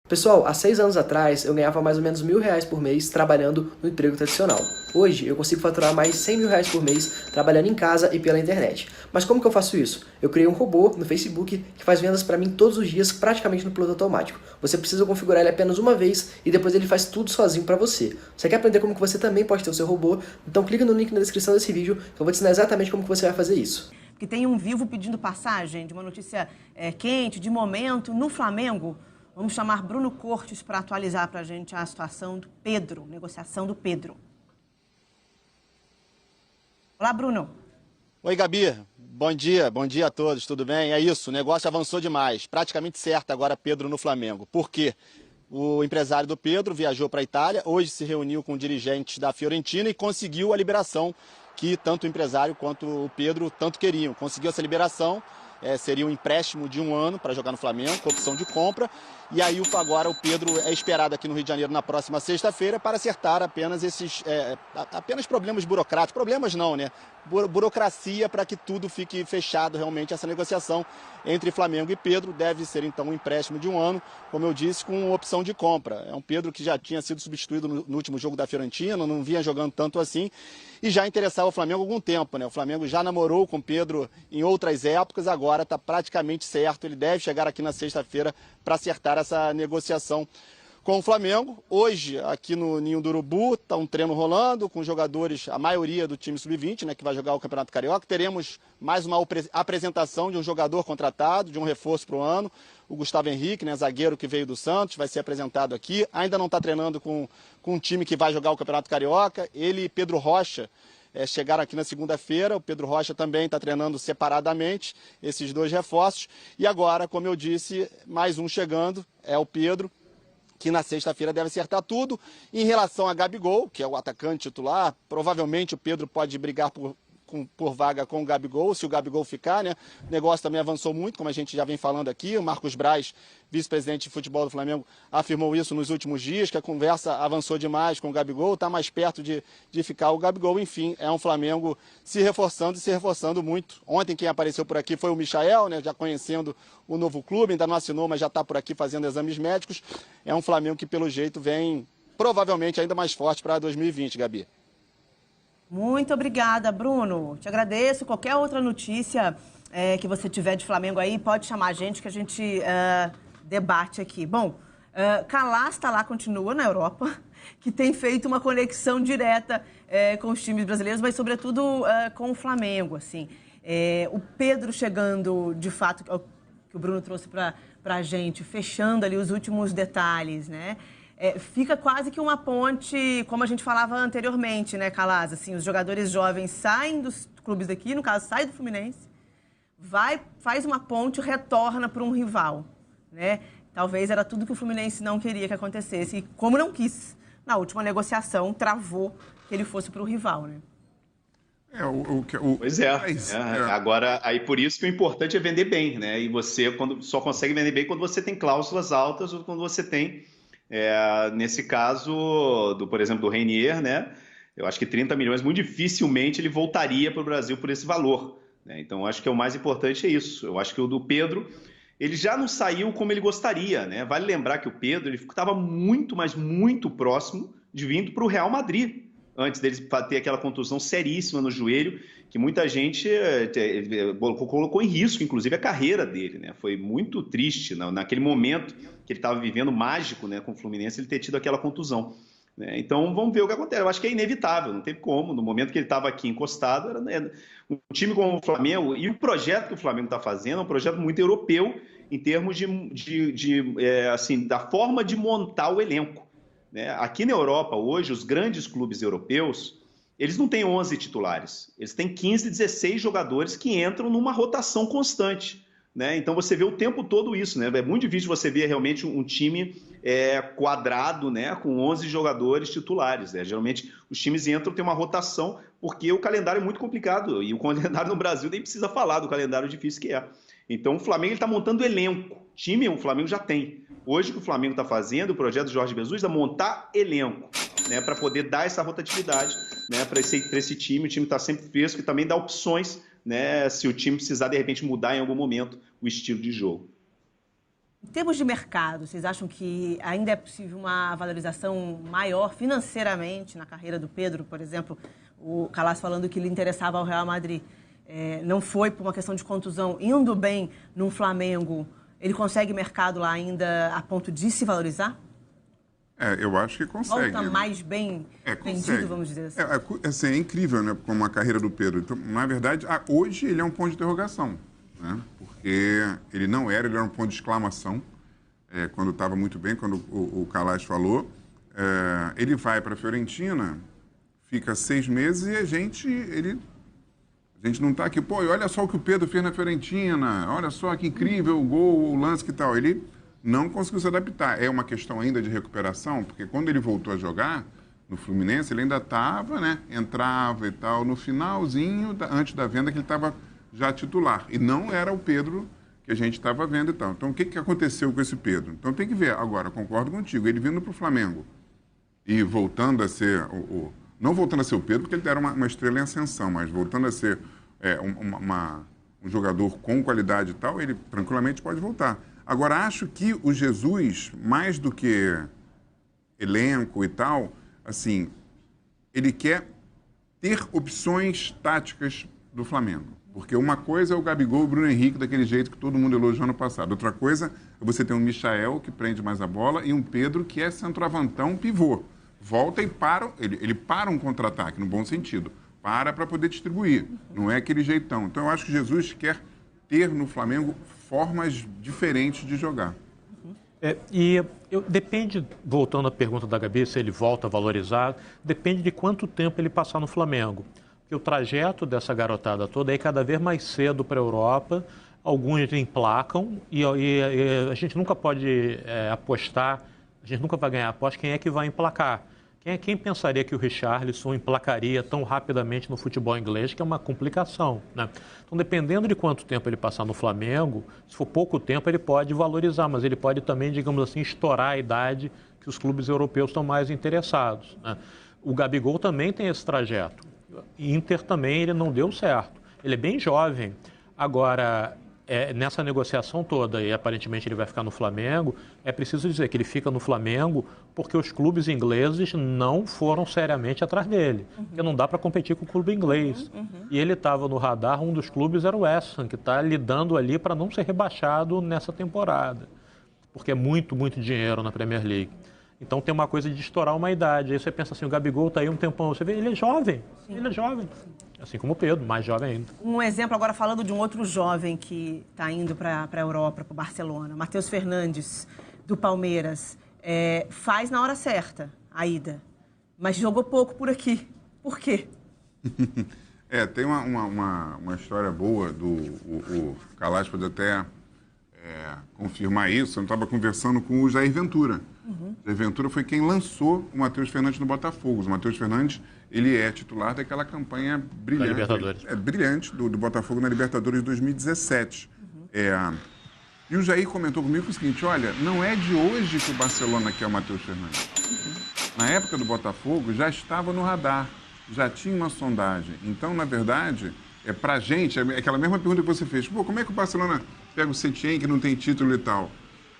Pessoal, há 6 anos atrás eu ganhava mais ou menos R$ 1.000 por mês trabalhando no emprego tradicional. Hoje eu consigo faturar mais R$ 100.000 por mês trabalhando em casa e pela internet. Mas como que eu faço isso? Eu criei um robô no Facebook que faz vendas para mim todos os dias praticamente no piloto automático. Você precisa configurar ele apenas uma vez e depois ele faz tudo sozinho para você. Você quer aprender como que você também pode ter o seu robô? Então clica no link na descrição desse vídeo que eu vou te ensinar exatamente como que você vai fazer isso. Que tem um vivo pedindo passagem de uma notícia quente, de momento, no Flamengo. Vamos chamar Bruno Cortes para atualizar para a gente a situação do Pedro, negociação do Pedro. Olá, Bruno. Oi, Gabi. Bom dia a todos, tudo bem? É isso, o negócio avançou demais. Praticamente certo agora Pedro no Flamengo. Por quê? O empresário do Pedro viajou para a Itália, hoje se reuniu com dirigentes da Fiorentina e conseguiu a liberação que tanto o empresário quanto o Pedro tanto queriam. Conseguiu essa liberação, seria um empréstimo de 1 ano para jogar no Flamengo, com opção de compra. E aí agora o Pedro é esperado aqui no Rio de Janeiro na próxima sexta-feira para acertar apenas apenas problemas burocráticos. Problemas não, né? Burocracia para que tudo fique fechado realmente, essa negociação entre Flamengo e Pedro. Deve ser então um empréstimo de 1 ano, como eu disse, com opção de compra. É um Pedro que já tinha sido substituído no último jogo da Fiorentina, não vinha jogando tanto assim e já interessava o Flamengo há algum tempo, né? O Flamengo já namorou com o Pedro em outras épocas, agora está praticamente certo. Ele deve chegar aqui na sexta-feira para acertar essa negociação com o Flamengo. Hoje, aqui no Ninho do Urubu, está um treino rolando com jogadores, a maioria do time sub-20, né, que vai jogar o Campeonato Carioca. Teremos mais uma apresentação de um jogador contratado, de um reforço para o ano, o Gustavo Henrique, né, zagueiro que veio do Santos, vai ser apresentado aqui. Ainda não está treinando com um time que vai jogar o Campeonato Carioca. Ele e Pedro Rocha chegaram aqui na segunda-feira. O Pedro Rocha também está treinando separadamente, esses 2 reforços. E agora, como eu disse, mais um chegando, é o Pedro, que na sexta-feira deve acertar tudo. Em relação a Gabigol, que é o atacante titular, provavelmente o Pedro pode brigar por vaga com o Gabigol, se o Gabigol ficar, né? O negócio também avançou muito, como a gente já vem falando aqui. O Marcos Braz, vice-presidente de futebol do Flamengo, afirmou isso nos últimos dias, que a conversa avançou demais com o Gabigol, está mais perto de ficar o Gabigol. Enfim, é um Flamengo se reforçando e se reforçando muito. Ontem quem apareceu por aqui foi o Michael, né? Já conhecendo o novo clube, ainda não assinou, mas já está por aqui fazendo exames médicos. É um Flamengo que, pelo jeito, vem provavelmente ainda mais forte para 2020, Gabi. Muito obrigada, Bruno. Te agradeço. Qualquer outra notícia que você tiver de Flamengo aí, pode chamar a gente que a gente debate aqui. Bom, Calas está lá, continua na Europa, que tem feito uma conexão direta com os times brasileiros, mas sobretudo com o Flamengo, assim. O Pedro chegando, de fato, que o Bruno trouxe para a gente, fechando ali os últimos detalhes, né? Fica quase que uma ponte, como a gente falava anteriormente, né, Calas? Assim, os jogadores jovens saem dos clubes daqui, no caso, sai do Fluminense, faz uma ponte, retorna para um rival, né? Talvez era tudo que o Fluminense não queria que acontecesse. E como não quis, na última negociação, travou que ele fosse para o rival, né? Pois é. Agora, aí por isso que o importante é vender bem, né? E você só consegue vender bem quando você tem cláusulas altas ou quando você tem, nesse caso, por exemplo, do Reinier, né? Eu acho que 30 milhões, muito dificilmente ele voltaria para o Brasil por esse valor, né? Então, acho que o mais importante é isso. Eu acho que o do Pedro, ele já não saiu como ele gostaria, né? Vale lembrar que o Pedro, ele estava muito, mas muito próximo de vindo para o Real Madrid, antes dele ter aquela contusão seríssima no joelho, que muita gente colocou em risco, inclusive, a carreira dele, né? Foi muito triste, naquele momento que ele estava vivendo mágico, né, com o Fluminense, ele ter tido aquela contusão, né? Então, vamos ver o que acontece. Eu acho que é inevitável, não tem como. No momento que ele estava aqui encostado, um time como o Flamengo, e o projeto que o Flamengo está fazendo é um projeto muito europeu, em termos assim, da forma de montar o elenco, né? Aqui na Europa, hoje, os grandes clubes europeus, eles não têm 11 titulares, eles têm 15, 16 jogadores que entram numa rotação constante, né? Então você vê o tempo todo isso, né? É muito difícil você ver realmente um time quadrado, né, com 11 jogadores titulares, né? Geralmente os times entram, tem uma rotação, porque o calendário é muito complicado, e o calendário no Brasil nem precisa falar do calendário difícil que é. Então o Flamengo está montando elenco, time o Flamengo já tem. Hoje o que o Flamengo está fazendo, o projeto do Jorge Jesus, é montar elenco, né, para poder dar essa rotatividade, né, para esse time. O time está sempre fresco e também dá opções, né, se o time precisar de repente mudar em algum momento o estilo de jogo. Em termos de mercado, vocês acham que ainda é possível uma valorização maior financeiramente na carreira do Pedro, por exemplo? O Calas falando que lhe interessava ao Real Madrid, não foi por uma questão de contusão, indo bem num Flamengo, ele consegue mercado lá ainda a ponto de se valorizar? Eu acho que consegue. Volta mais bem vendido, vamos dizer assim. É incrível, né, como a carreira do Pedro. Então, na verdade, hoje ele é um ponto de interrogação, né? Porque ele era um ponto de exclamação quando estava muito bem, quando o Calas falou. Ele vai para a Fiorentina, fica 6 meses e a gente não está aqui. Pô, e olha só o que o Pedro fez na Fiorentina, olha só que incrível o gol, o lance que tal. Ele não conseguiu se adaptar. É uma questão ainda de recuperação, porque quando ele voltou a jogar no Fluminense, ele ainda estava, né? Entrava e tal. No finalzinho, antes da venda, que ele estava já titular. E não era o Pedro que a gente estava vendo e tal. Então, o que aconteceu com esse Pedro? Então, tem que ver. Agora, concordo contigo. Ele vindo para o Flamengo e voltando a ser... não voltando a ser o Pedro, porque ele era uma estrela em ascensão, mas voltando a ser um jogador com qualidade e tal, ele tranquilamente pode voltar. Agora, acho que o Jesus, mais do que elenco e tal, assim, ele quer ter opções táticas do Flamengo. Porque uma coisa é o Gabigol e o Bruno Henrique daquele jeito que todo mundo elogiou no passado. Outra coisa é você ter um Michael que prende mais a bola e um Pedro que é centroavantão pivô. Volta e para, ele para um contra-ataque, no bom sentido. Para poder distribuir. Não é aquele jeitão. Então, eu acho que Jesus quer ter no Flamengo formas diferentes de jogar. Depende, voltando à pergunta da Gabi, se ele volta valorizado, depende de quanto tempo ele passar no Flamengo. Porque o trajeto dessa garotada toda é cada vez mais cedo para a Europa, alguns emplacam e a gente nunca pode apostar, a gente nunca vai ganhar aposta quem é que vai emplacar. Quem pensaria que o Richarlison emplacaria tão rapidamente no futebol inglês, que é uma complicação, né? Então, dependendo de quanto tempo ele passar no Flamengo, se for pouco tempo, ele pode valorizar, mas ele pode também, digamos assim, estourar a idade que os clubes europeus estão mais interessados, né? O Gabigol também tem esse trajeto. Inter também, ele não deu certo. Ele é bem jovem. Agora, nessa negociação toda, e aparentemente ele vai ficar no Flamengo, é preciso dizer que ele fica no Flamengo porque os clubes ingleses não foram seriamente atrás dele. Porque não dá para competir com o clube inglês. E ele estava no radar, um dos clubes era o West Ham, que está lidando ali para não ser rebaixado nessa temporada. Porque é muito, muito dinheiro na Premier League. Então tem uma coisa de estourar uma idade. Aí você pensa assim, o Gabigol está aí um tempão. Você vê, ele é jovem. Sim. Ele é jovem. Assim como o Pedro, mais jovem ainda. Um exemplo agora falando de um outro jovem que está indo para a Europa, para o Barcelona. Matheus Fernandes, do Palmeiras. Faz na hora certa a ida, mas jogou pouco por aqui. Por quê? Tem uma história boa o Calas pode até confirmar isso. Eu estava conversando com o Jair Ventura. Jair Ventura foi quem lançou o Matheus Fernandes no Botafogo. O Matheus Fernandes, ele é titular daquela campanha brilhante, brilhante do Botafogo na Libertadores de 2017. E o Jair comentou comigo o seguinte, olha, não é de hoje que o Barcelona quer o Matheus Fernandes. Na época do Botafogo, já estava no radar, já tinha uma sondagem. Então, na verdade, pra gente, é aquela mesma pergunta que você fez, pô, como é que o Barcelona pega o Setien, que não tem título e tal?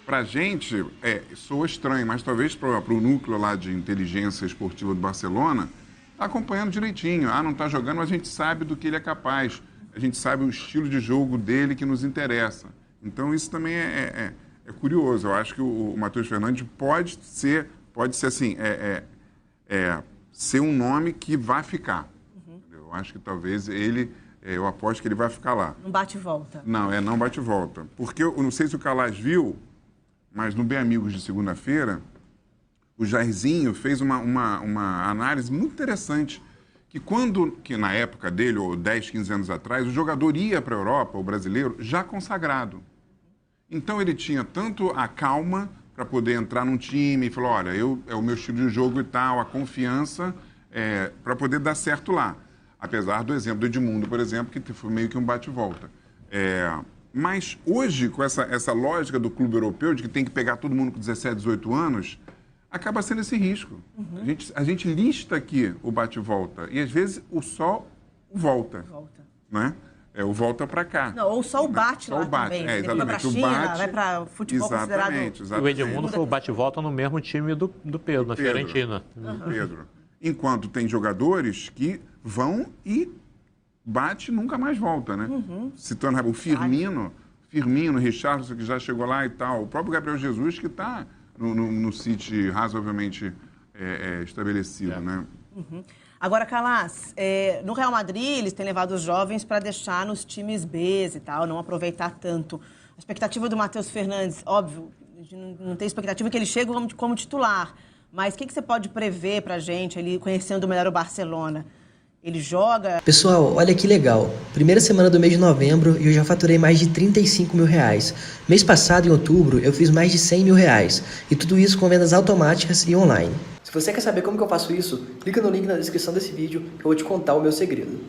Pra gente, soa estranho, mas talvez para o núcleo lá de inteligência esportiva do Barcelona, está acompanhando direitinho. Não está jogando, mas a gente sabe do que ele é capaz. A gente sabe o estilo de jogo dele que nos interessa. Então, isso também é curioso. Eu acho que o Matheus Fernandes pode ser assim, ser um nome que vai ficar. Eu acho que talvez eu aposto que ele vai ficar lá. Não bate e volta. Não bate e volta. Porque eu não sei se o Calas viu, mas no Bem Amigos de segunda-feira, o Jairzinho fez uma análise muito interessante, que na época dele, ou 10, 15 anos atrás, o jogador ia para a Europa, o brasileiro, já consagrado. Então ele tinha tanto a calma para poder entrar num time e falar, olha, é o meu estilo de jogo e tal, a confiança para poder dar certo lá. Apesar do exemplo do Edmundo, por exemplo, que foi meio que um bate-volta. Mas hoje, com essa lógica do clube europeu, de que tem que pegar todo mundo com 17, 18 anos, acaba sendo esse risco. A gente lista aqui o bate-volta e, às vezes, o sol volta. Né? o volta para cá. Não, ou só o bate Só lá o bate, também. Ele vai exatamente. pra O China, bate, vai para futebol considerado... exatamente. O Edmundo foi o bate-volta no mesmo time do Pedro, na Fiorentina. Pedro. Enquanto tem jogadores que vão e bate e nunca mais volta, né? Citando o Firmino, Richarlison, que já chegou lá e tal. O próprio Gabriel Jesus, que está no City razoavelmente estabelecido, né? Agora, Calas, no Real Madrid, eles têm levado os jovens para deixar nos times B e tal, não aproveitar tanto. A expectativa do Matheus Fernandes, óbvio, a gente não tem expectativa que ele chegue como titular, mas o que você pode prever para a gente, ele conhecendo melhor o Barcelona? Ele joga... Pessoal, olha que legal. Primeira semana do mês de novembro e eu já faturei mais de 35 mil reais. Mês passado, em outubro, eu fiz mais de 100 mil reais. E tudo isso com vendas automáticas e online. Se você quer saber como que eu faço isso, clica no link na descrição desse vídeo que eu vou te contar o meu segredo.